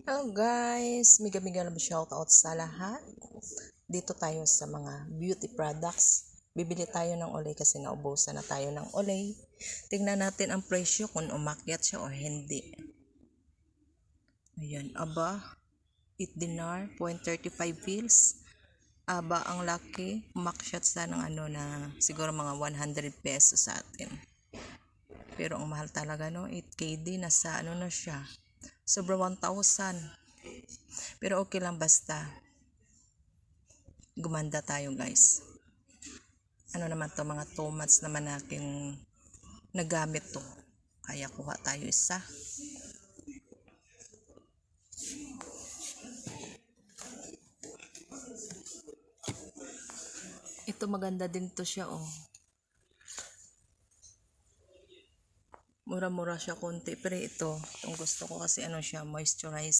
Hello guys! Mega shoutout sa lahat. Dito tayo sa mga beauty products. Bibili tayo ng olay kasi naubusan na tayo ng olay. Tingnan natin ang presyo kung umakyat siya o hindi. Ayan, aba, 8 dinar, 0.35 fils. Aba, ang laki. Umakyat sa ng na siguro mga 100 pesos sa atin. Pero ang mahal talaga no, 8KD, nasa na siya. Sobra 1,000. Pero okay lang basta gumanda tayo guys. Ano naman to, mga 2 months naman natin nagamit to. Kaya kuha tayo isa. Ito maganda din to siya oh. Mura-mura siya konti. Pero ito, itong gusto ko kasi siya, moisturize.